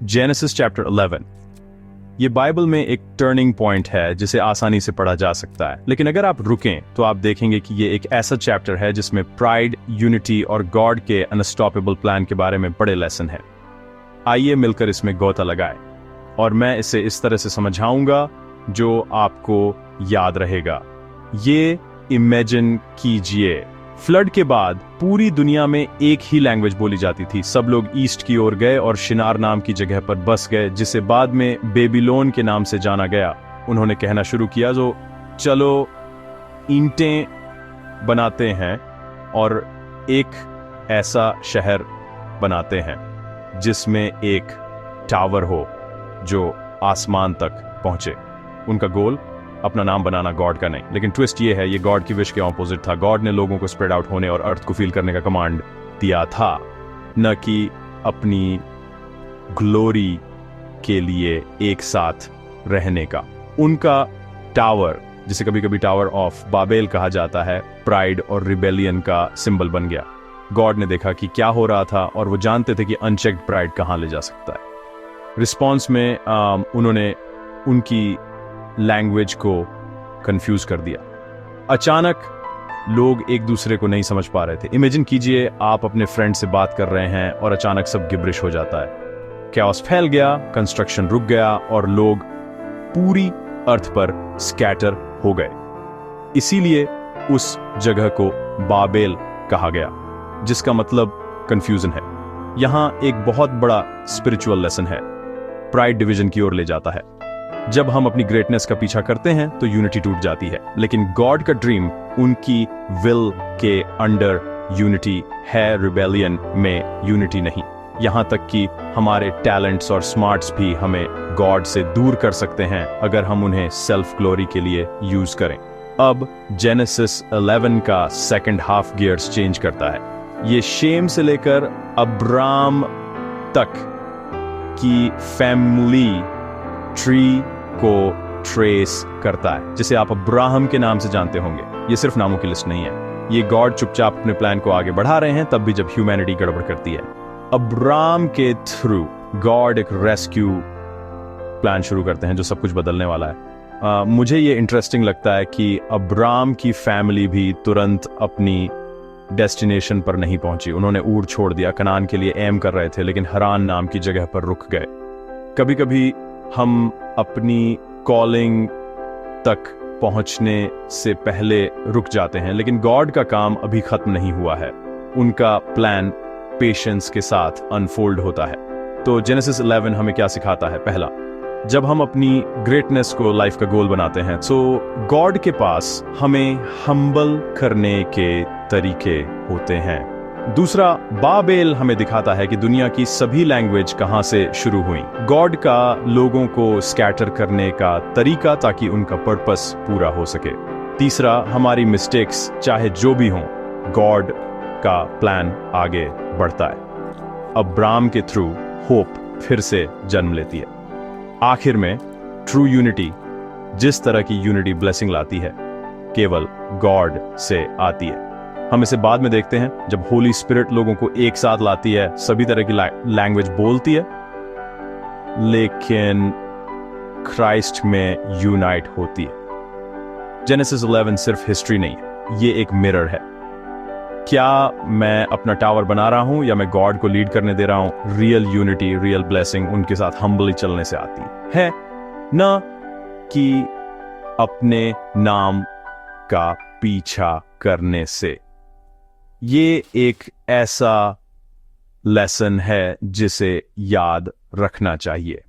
Genesis chapter 11 ये Bible में एक टर्निंग पॉइंट है जिसे आसानी से पढ़ा जा सकता है, लेकिन अगर आप रुकें तो आप देखेंगे कि ये एक ऐसा चैप्टर है जिसमें प्राइड, यूनिटी और गॉड के अनस्टॉपेबल प्लान के बारे में बड़े लेसन है। आइए मिलकर इसमें गोता लगाए और मैं इसे इस तरह से समझाऊंगा जो आपको याद रहेगा। ये इमेजिन कीजिए, फ्लड के बाद पूरी दुनिया में एक ही लैंग्वेज बोली जाती थी। सब लोग ईस्ट की ओर गए और शिनार नाम की जगह पर बस गए, जिसे बाद में बेबीलोन के नाम से जाना गया। उन्होंने कहना शुरू किया, जो चलो ईंटें बनाते हैं और एक ऐसा शहर बनाते हैं जिसमें एक टावर हो जो आसमान तक पहुंचे। उनका गोल अपना नाम बनाना, गॉड का नहीं। लेकिन ट्विस्ट ये है, ये गॉड की विश के ऑपोजिट था। गॉड ने लोगों को स्प्रेड आउट होने और अर्थ को फील करने का कमांड दिया था, न कि अपनी ग्लोरी के लिए एक साथ रहने का। उनका टावर, जिसे कभी कभी टावर ऑफ बाबेल कहा जाता है, प्राइड और रिबेलियन का सिंबल बन गया। गॉड ने देखा कि क्या हो रहा था और वो जानते थे कि अनचेक्ड प्राइड कहां ले जा सकता है। रिस्पॉन्स में उन्होंने उनकी लैंग्वेज को कंफ्यूज कर दिया। अचानक लोग एक दूसरे को नहीं समझ पा रहे थे। इमेजिन कीजिए, आप अपने फ्रेंड से बात कर रहे हैं और अचानक सब गिब्रिश हो जाता है। कैओस फैल गया, कंस्ट्रक्शन रुक गया और लोग पूरी अर्थ पर स्कैटर हो गए। इसीलिए उस जगह को बाबेल कहा गया, जिसका मतलब कंफ्यूजन है। यहां एक बहुत बड़ा स्पिरिचुअल लेसन है, प्राइड डिवीजन की ओर ले जाता है। जब हम अपनी ग्रेटनेस का पीछा करते हैं तो यूनिटी टूट जाती है, लेकिन गॉड का ड्रीम उनकी विल के अंडर यूनिटी है, रिबेलियन में यूनिटी नहीं। यहां तक कि हमारे टैलेंट्स और स्मार्ट्स भी हमें गॉड से दूर कर सकते हैं अगर हम उन्हें सेल्फ ग्लोरी के लिए यूज करें। अब जेनेसिस 11 का सेकंड हाफ गियर्स चेंज करता है। ये शेम से लेकर अब्राम तक की फैमिली ट्री को ट्रेस करता है, जिसे आप अब्राहम के नाम से जानते होंगे। ये सिर्फ नामों की लिस्ट नहीं है। ये गॉड चुपचाप अपने प्लान को आगे बढ़ा रहे हैं, तब भी जब ह्यूमैनिटी गड़बड़ करती है। अब्राम के थ्रू गॉड एक रेस्क्यू प्लान शुरू करते हैं जो सब कुछ बदलने वाला है। मुझे ये इंटरेस्टिंग लगता है कि अब्राम की फैमिली भी तुरंत अपनी डेस्टिनेशन पर नहीं पहुंची। उन्होंने ऊर छोड़ दिया, कनान के लिए एम कर रहे थे, लेकिन हरान नाम की जगह पर रुक गए। कभी कभी हम अपनी कॉलिंग तक पहुंचने से पहले रुक जाते हैं, लेकिन गॉड का काम अभी खत्म नहीं हुआ है। उनका प्लान पेशेंस के साथ अनफोल्ड होता है। तो जेनेसिस 11 हमें क्या सिखाता है? पहला, जब हम अपनी ग्रेटनेस को लाइफ का गोल बनाते हैं तो गॉड के पास हमें हम्बल करने के तरीके होते हैं। दूसरा, बाबेल हमें दिखाता है कि दुनिया की सभी लैंग्वेज कहां से शुरू हुई। गॉड का लोगों को स्कैटर करने का तरीका, ताकि उनका पर्पस पूरा हो सके। तीसरा, हमारी मिस्टेक्स चाहे जो भी हों, गॉड का प्लान आगे बढ़ता है। अब्राम के थ्रू होप फिर से जन्म लेती है। आखिर में ट्रू यूनिटी, जिस तरह की यूनिटी ब्लेसिंग लाती है, केवल गॉड से आती है। हम इसे बाद में देखते हैं, जब होली स्पिरिट लोगों को एक साथ लाती है, सभी तरह की लैंग्वेज बोलती है, लेकिन क्राइस्ट में यूनाइट होती है। जेनेसिस 11 सिर्फ हिस्ट्री नहीं है, ये एक मिरर है। क्या मैं अपना टावर बना रहा हूं या मैं गॉड को लीड करने दे रहा हूं? रियल यूनिटी, रियल ब्लेसिंग उनके साथ हम्बली चलने से आती है, ना कि अपने नाम का पीछा करने से। ये एक ऐसा लेसन है जिसे याद रखना चाहिए।